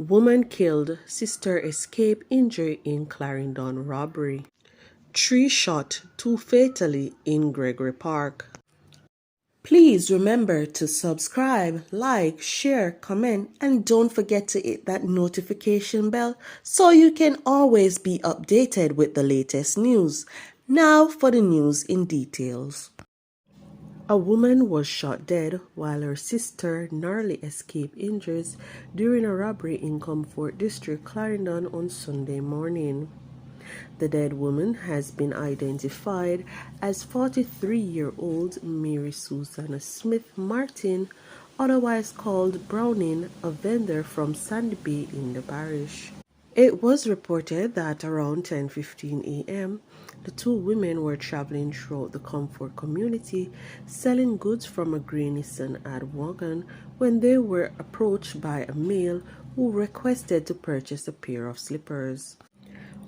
Woman killed, sister escape injury in Clarendon robbery. 3 shot, 2 fatally in Gregory Park. Please remember to subscribe, like, share, comment, and don't forget to hit that notification bell so you can always be updated with the latest news. Now for the news in details. A woman was shot dead while her sister narrowly escaped injuries during a robbery in Comfort District, Clarendon on Sunday morning. The dead woman has been identified as 43-year-old Mary Susanna Smith Martin, otherwise called Browning, a vendor from Sandy Bay in the parish. It was reported that around 10:15 a.m., the two women were traveling throughout the Comfort community, selling goods from a grey Nissan ad wagon when they were approached by a male who requested to purchase a pair of slippers.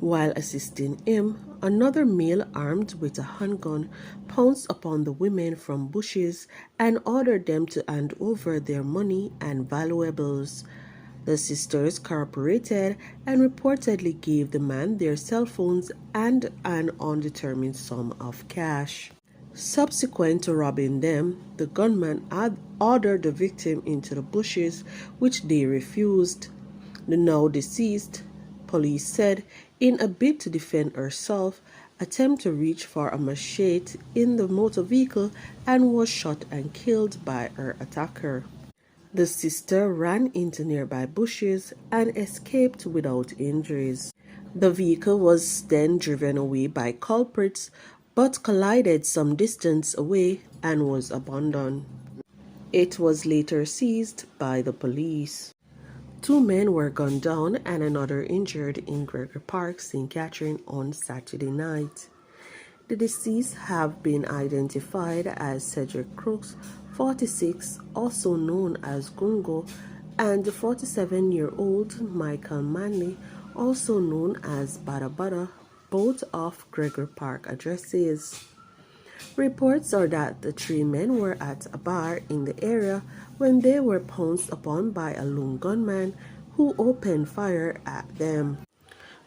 While assisting him, another male armed with a handgun pounced upon the women from bushes and ordered them to hand over their money and valuables. The sisters cooperated and reportedly gave the man their cell phones and an undetermined sum of cash. Subsequent to robbing them, the gunman had ordered the victim into the bushes, which they refused. The now deceased, police said, in a bid to defend herself, attempted to reach for a machete in the motor vehicle and was shot and killed by her attacker. The sister ran into nearby bushes and escaped without injuries. The vehicle was then driven away by culprits but collided some distance away and was abandoned. It was later seized by the police. 2 men were gunned down and another injured in Gregory Park, t.Catherine on Saturday night. The deceased have been identified as Cedric Crooks, 46, also known as Gungo, and 47-year-old Michael Manley, also known as Bada Bada, both of Gregory Park addresses. Reports are that the 3 men were at a bar in the area when they were pounced upon by a lone gunman who opened fire at them.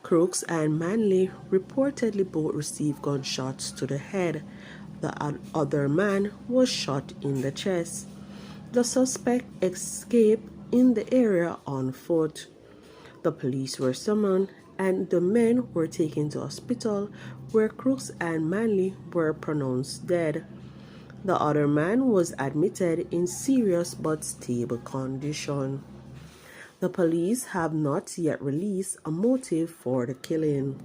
Crooks and Manley reportedly both received gunshots to the head. The other man was shot in the chest. The suspect escaped in the area on foot. The police were summoned and the men were taken to hospital where Crooks and Manley were pronounced dead. The other man was admitted in serious but stable condition. The police have not yet released a motive for the killing.